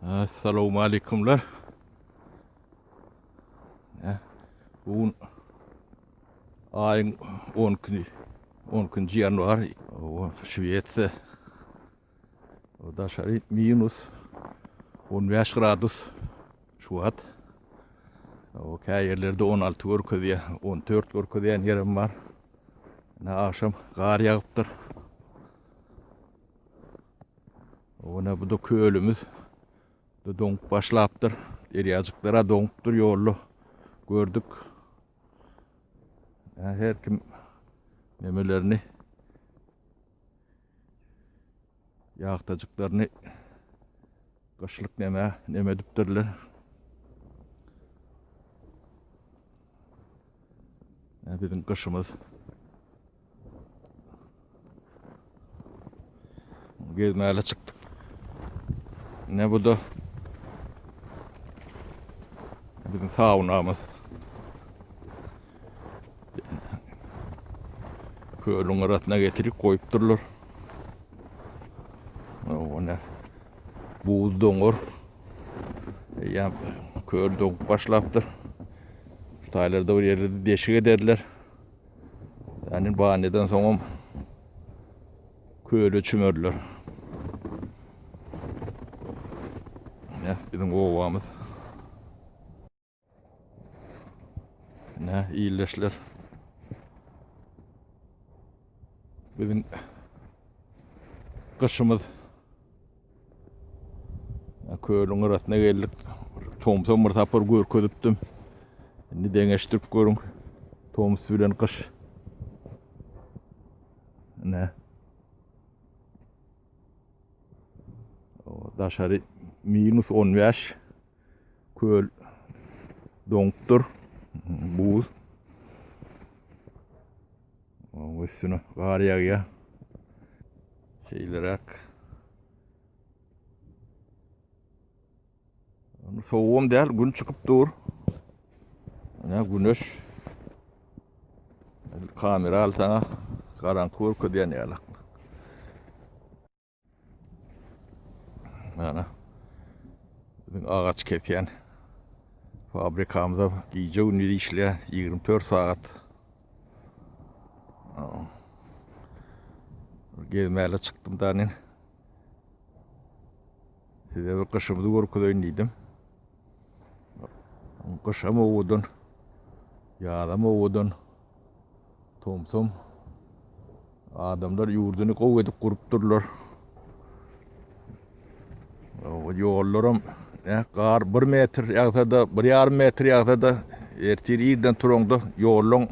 Assalamu alaikumlar. Bugün ayın 10. yanvar Şwesiýada o da şari -15 gradus şuat. O yerlerde 16 görkezýär, 14 görkezýän yerim var. Akşam gar ýagypdyr. Ona bu da köylümüz da donk başlapdyr. Derýajyklara donkdur ýollu gördük. Her kim nemelerini ýagtajyklaryny kışlık neme dipdirler. Bizim kışımız gezmäle çykdyk. Ne bu da bizim saunamız. Köylüň arasyna getirip koýupdyrlar. Ona buz doňur. Ýa köl donk başlapdyr. Şu taýlarda bir ýerde deşik ederler. Yani bahaneden soňam köle çümörler. Ya bizim ovamız. Ne iyileşler. Bizim kışımız köylüň arasyna geldik. Tomsam bir tapar görkezipdim. Şimdi deňeşdirip görüň. Toms bilen kış. Ne? O daşary -15 köl donkdur. Buz. O üstüne gar ýagýar. Şeylerak. Soğuğum değil, gün çıkıp dur. Güneş. Kamera altına karanlık görkezýän ýalak. Bizim ağaç kesýän fabrikamyza gece gündüz işleýär 24 saat. Gezmäle çykdym da nen. Size bir kışımızı görkezýän diýdim. Kışam owudun, ýazam owudun, tomsum adamlar ýurduny gowy edip gurupdyrlar. O ýollarym gar 1 metr ýagsa da 1,5 metr ýagsa da ertir ýerden turanda ýoluň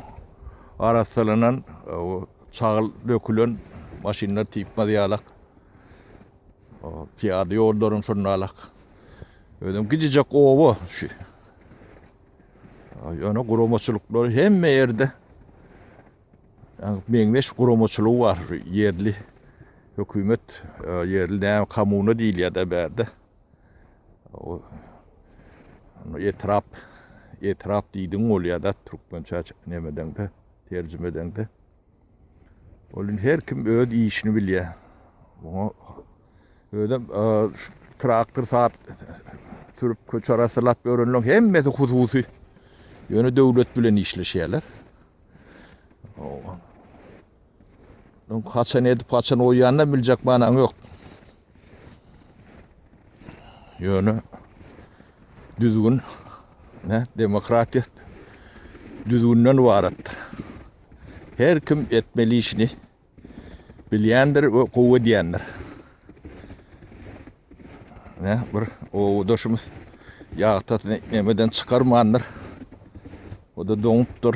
arasynyň o çagyl dökülen maşinler tiýipmez ýalak. O piýada ýollarym şonalak. Ödüm gidijek owa şu. Ýöne guramçylyklar hemme ýerde. Meňmeş guramçylyk bar ýerli. Hökümet ýerli kamuny diýilýär da bärde. O etrap diýdiň bolýar da türkmençe nemeden de terjimeden de. Olun her kim öz işini bilýär. Bunu ödem traktor saat türüp köç arasylap örenler hemmesi hususy. Ýöne döwlet bilen işleşýärler. Kaçan edip kaçan oýandan biljek manaň ýok. Ýöne düzgün demokratiýa düzgünden ibaret. Her kim etmeli işini bilýändir we gowy diýendir. Bir o doşumuz ýagtaty nemeden çykarmandyr. O da doňupdyr.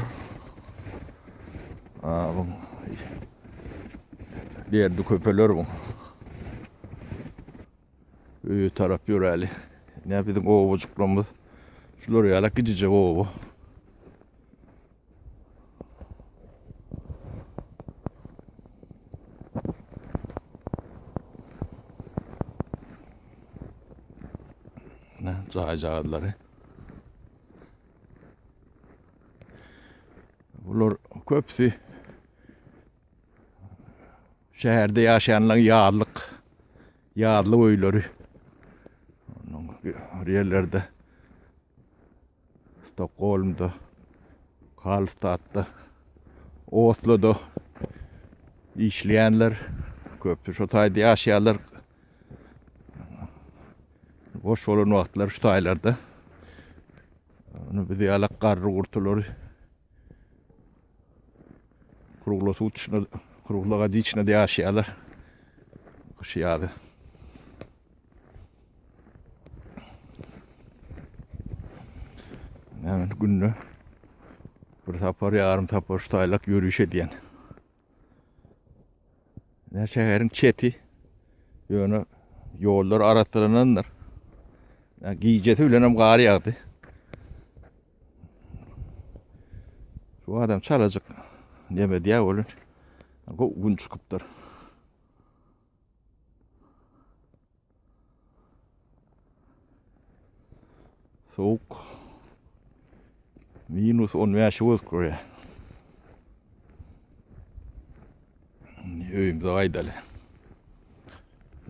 Diğerdi köpeler bu. Tarap Ýerli. Ne bizim ovacıklarımız. Şular ýalak gidijek owa. Ne caýjagylary. Bular köpsi şäherde ýaşayanlar ýarly öýleri. yerlerde Stockholm'da, Karlstad'da, Oslo'da işleyenler köpü şu tayda yaşayanlar boş olan vaktlar şu taylarda onu bir de alak karrı kurtulur kurulası uçuşuna kurulağa içine de yaşayanlar Şwesiýada. Hemen günlü bir tapar yarım tapar şu taylak yürüyüş ediyen. Ne şehrin çeti yönü yollar arattırınanlar. Yani giyiceti ülenem gari yağdı. Şu adam çalacak. Neme diye olun. Gün çıkıptır. Soğuk. Minus 15 voltgrad. Öyümde aydalı.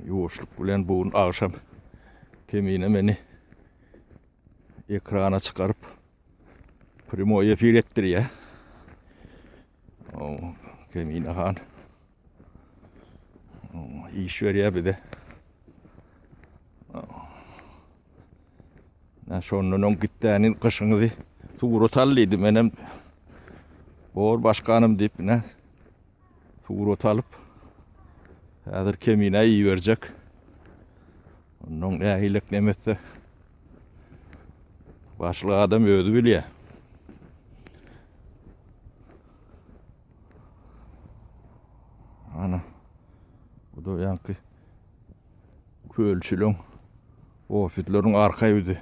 Yoğuşluk bilen bugün akşam kemiğine beni ekrana çıkarıp primoya efir ettiriyor. O kemiğine han. İş veriyor bir de. Şonunun gittiğinin kışını Tuğrotallıydı benim Boğur başkanım deyip ne Tuğrotalıp hazır kemiğine iyi verecek. Onun ne hilek nemetse başlı adam öldü biliyor. Ana bu da yankı kölçülün ofitlerin arka yüzü.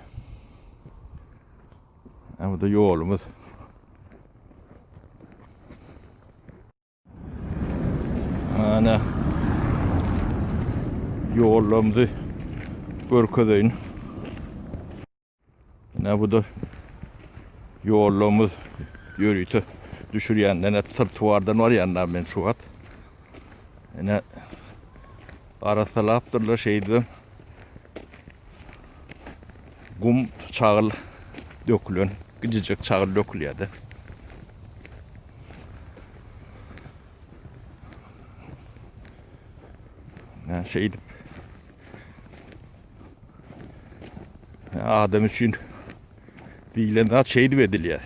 Bu da yolumuz. Ana yolumuzu görkedeyin. Ne bu da yolumuz yürüytü düşürüyenden ne tırtıvardan var yandan ben şu at. Ne arası laptırla şeydi. Kum çağıl dökülün. Gidecek çağıl dökülüyordu. Ne şeydi. Adam için değilen şeydi vediliyor.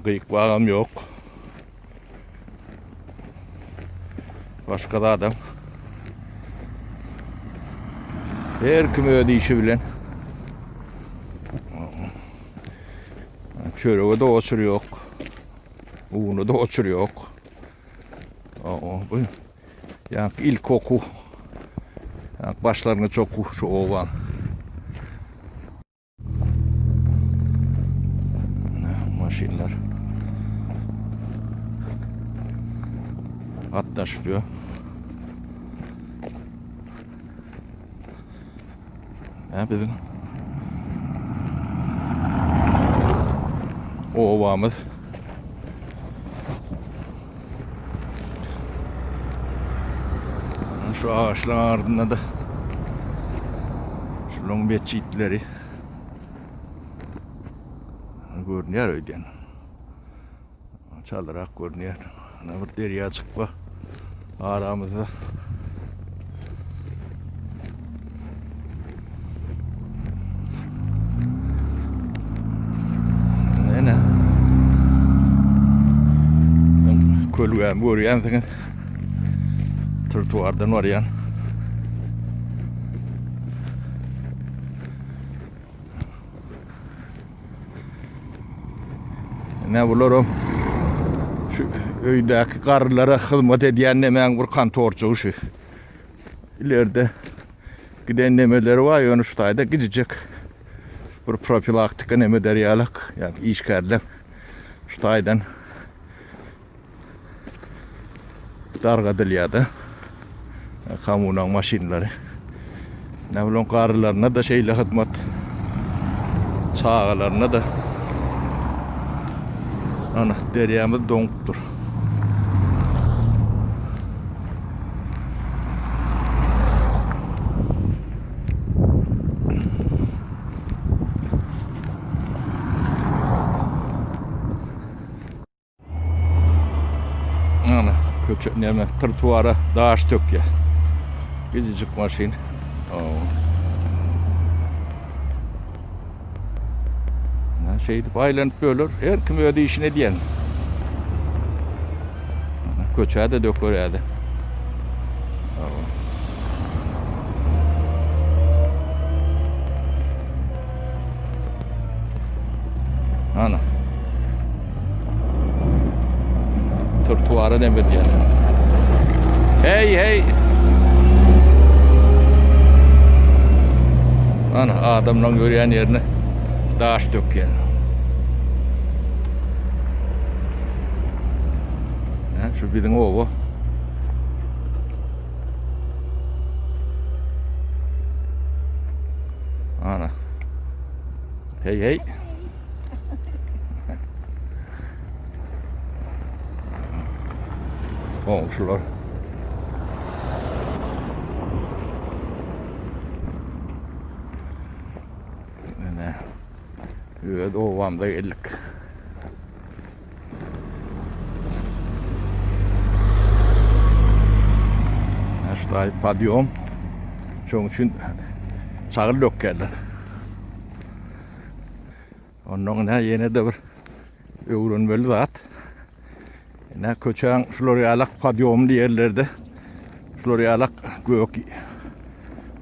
Kıyık bağım yok. Başka da adam. Her kim öde işi bilen. Çöreğe de oçur yok. Uğunu da oçur yok. Bu yani ilk oku. Yani başlarına çok şu ovan. Maşinler. Atlaşıyor. Ya bizim ovamız şu ağaçların ardında da şu lombetçitleri görünüyor öyle. Çalarak görünüyor. Bir deriye çıkma aramızda. Ne? Kölüğüm vuruyan senin tırtuvardan var yan. Ne bulurum? Şu öydeki karılara hizmet ediyen nemen bir kantorcu şu. İleride giden nemeleri var ya onu şu tayda gidecek. Bir profilaktika nemeleri yalak. Yani işkerler şu taydan dargadılıyada. Kamunun maşinleri. Ne bileyim karılarına da şeyle hizmet çağlarına da ana deryamız donktur. neme trotuara daş dökýär. Bizicik maşin. Şeydi baylanıp bölür. Her kim öde işine diyen. Köçäde de dökörýärdi. Ana. Trotuara ne diyen. Hey. Ana adamdan görýän ýerine daş dökýär. Şu biziň owa. Ana. Hey. Komşular. Ne? Evet, ovamda geldik. Şurada padyom. Şoň üçin çağır dökýärler. Ondan ne yine de bir öwrenmeli zat. Ne köçäň şulary alak padyomly ýerlerde şulary alak gök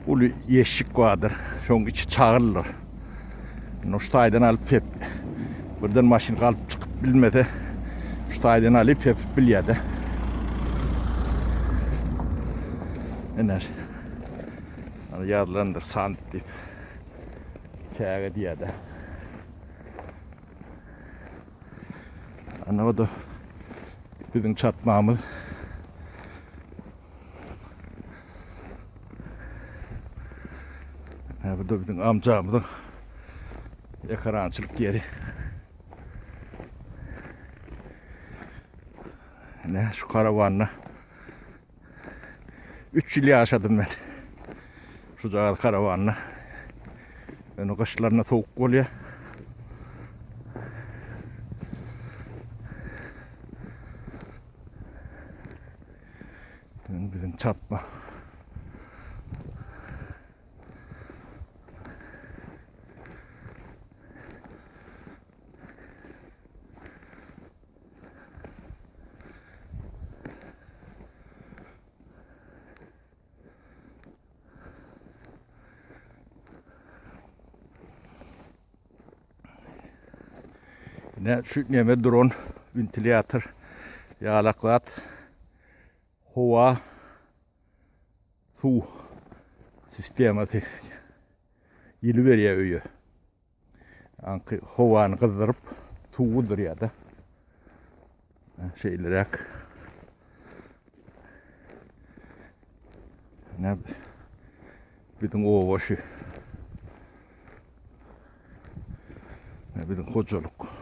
uly ýeşik bardyr. Şoň içi çağırlar. Şu taýdan alyp hep birden maşyn galyp çykyp bilmede şu taýdan alyp hep bilýärdi. Ener. Ýadlandyr sand diýip käge diýärdi. Ana o da biziň çatmamyz. Bu da biziň amjamyzyň ekarançylyk ýeri. Ne şu karavanla 3 ýyl ýaşadym ben. Şu jagal karavanla. Ben o kışlarına soğuk bolýar. Bizim çatma. Ne şu neme drone, ventilatör, yağlaklat, hava, su sisteması yılı veriyor öyle. Ankı havanı kızdırıp suyu duruyor da. Şeyler yak. Ne bizim o başı. Ne bizim kocalık.